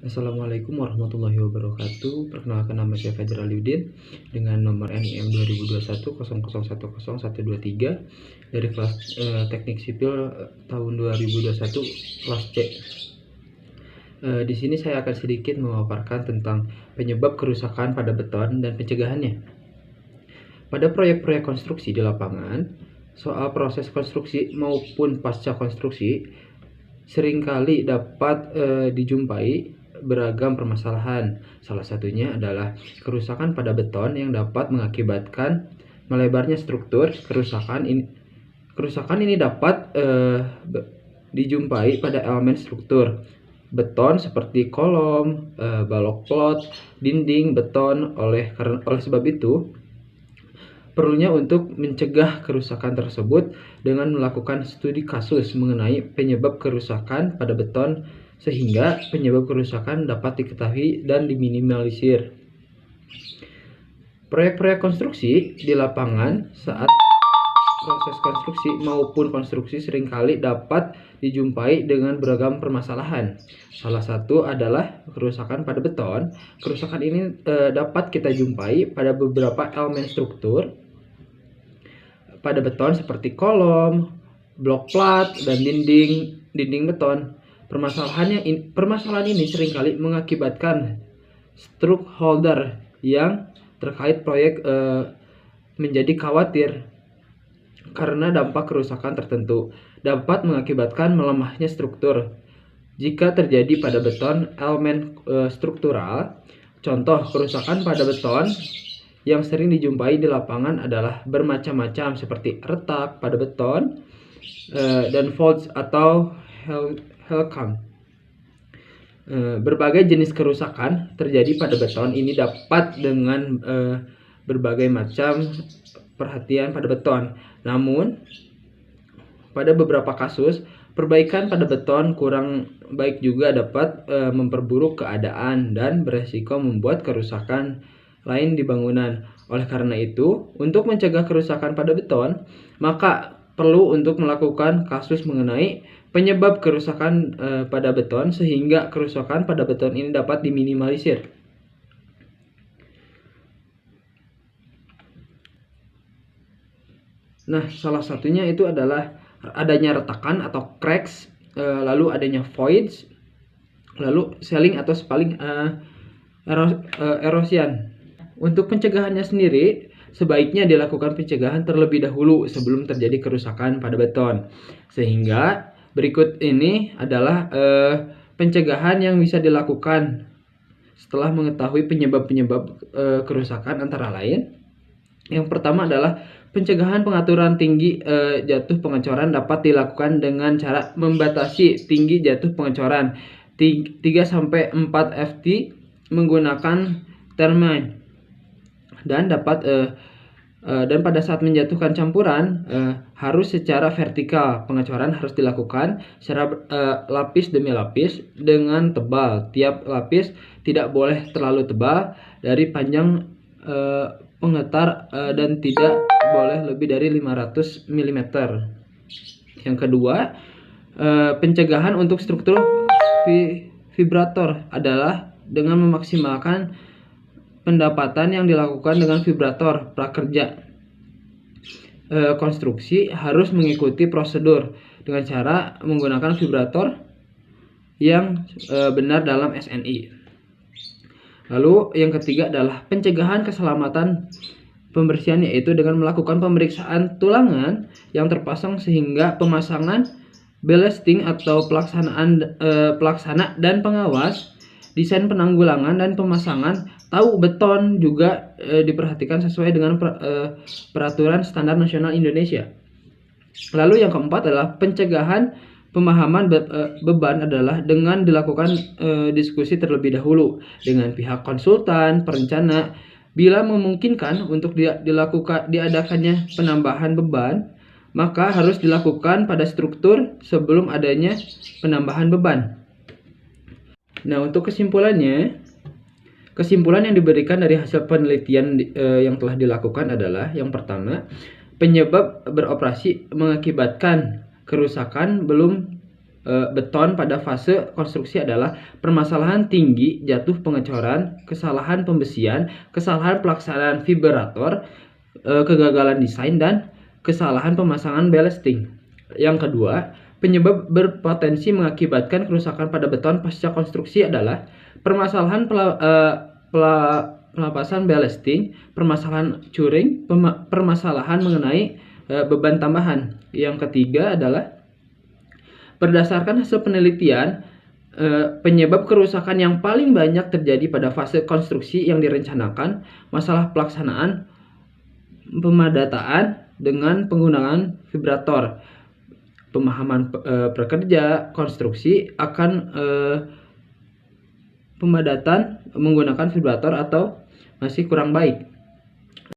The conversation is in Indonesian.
Assalamualaikum warahmatullahi wabarakatuh. Perkenalkan, nama saya Fajar Aliuddin dengan nomor NIM 2021 00101123 dari kelas Teknik Sipil tahun 2021 kelas C. Di sini saya akan sedikit memaparkan tentang penyebab kerusakan pada beton dan pencegahannya. Pada proyek-proyek konstruksi di lapangan, soal proses konstruksi maupun pasca konstruksi seringkali dapat dijumpai beragam permasalahan. Salah satunya adalah kerusakan pada beton yang dapat mengakibatkan melebarnya struktur. Kerusakan ini dapat dijumpai pada elemen struktur beton seperti kolom, balok plot, dinding beton. Oleh sebab itu, perlunya untuk mencegah kerusakan tersebut dengan melakukan studi kasus mengenai penyebab kerusakan pada beton sehingga penyebab kerusakan dapat diketahui dan diminimalisir. Proyek-proyek konstruksi di lapangan saat proses konstruksi maupun konstruksi seringkali dapat dijumpai dengan beragam permasalahan. Salah satu adalah kerusakan pada beton. Kerusakan ini dapat kita jumpai pada beberapa elemen struktur pada beton seperti kolom, blok plat, dan dinding beton. Permasalahan ini seringkali mengakibatkan stakeholder yang terkait proyek menjadi khawatir karena dampak kerusakan tertentu dapat mengakibatkan melemahnya struktur. Jika terjadi pada beton elemen struktural, contoh kerusakan pada beton yang sering dijumpai di lapangan adalah bermacam-macam seperti retak pada beton dan faults atau Helcam. Berbagai jenis kerusakan terjadi pada beton ini dapat dengan berbagai macam perhatian pada beton. Namun, pada beberapa kasus, perbaikan pada beton kurang baik juga dapat memperburuk keadaan dan beresiko membuat kerusakan lain di bangunan. Oleh karena itu, untuk mencegah kerusakan pada beton, maka perlu untuk melakukan kasus mengenai penyebab kerusakan pada beton sehingga kerusakan pada beton ini dapat diminimalisir. Nah, salah satunya itu adalah adanya retakan atau cracks, lalu adanya voids, lalu sealing atau spalling erosion. Untuk pencegahannya sendiri, sebaiknya dilakukan pencegahan terlebih dahulu sebelum terjadi kerusakan pada beton. Sehingga berikut ini adalah pencegahan yang bisa dilakukan setelah mengetahui penyebab-penyebab kerusakan, antara lain. Yang pertama adalah pencegahan pengaturan tinggi jatuh pengecoran dapat dilakukan dengan cara membatasi tinggi jatuh pengecoran 3-4 ft menggunakan termine. Dan pada saat menjatuhkan campuran harus secara vertikal. Pengecoran harus dilakukan secara lapis demi lapis dengan tebal. Tiap lapis tidak boleh terlalu tebal dari panjang pengetar dan tidak boleh lebih dari 500 mm. Yang kedua, pencegahan untuk struktur vibrator adalah dengan memaksimalkan pendapatan yang dilakukan dengan vibrator prakerja. Konstruksi harus mengikuti prosedur dengan cara menggunakan vibrator yang benar dalam SNI. Lalu yang ketiga adalah pencegahan keselamatan pembersihan, yaitu dengan melakukan pemeriksaan tulangan yang terpasang sehingga pemasangan ballasting atau pelaksana dan pengawas, desain penanggulangan dan pemasangan tahu beton juga diperhatikan sesuai dengan peraturan standar nasional Indonesia. Lalu yang keempat adalah pencegahan pemahaman beban adalah dengan dilakukan diskusi terlebih dahulu dengan pihak konsultan, perencana, bila memungkinkan untuk diadakannya penambahan beban, maka harus dilakukan pada struktur sebelum adanya penambahan beban. Nah, untuk kesimpulan yang diberikan dari hasil penelitian yang telah dilakukan adalah, yang pertama, penyebab beroperasi mengakibatkan kerusakan belum beton pada fase konstruksi adalah permasalahan tinggi, jatuh pengecoran, kesalahan pembesian, kesalahan pelaksanaan vibrator, kegagalan desain, dan kesalahan pemasangan ballasting. Yang kedua, penyebab berpotensi mengakibatkan kerusakan pada beton pasca konstruksi adalah permasalahan pelapasan ballasting, permasalahan curing, permasalahan mengenai beban tambahan. Yang ketiga adalah berdasarkan hasil penelitian, penyebab kerusakan yang paling banyak terjadi pada fase konstruksi yang direncanakan, masalah pelaksanaan pemadataan dengan penggunaan vibrator. Pemahaman pekerja konstruksi akan pemadatan menggunakan vibrator atau masih kurang baik.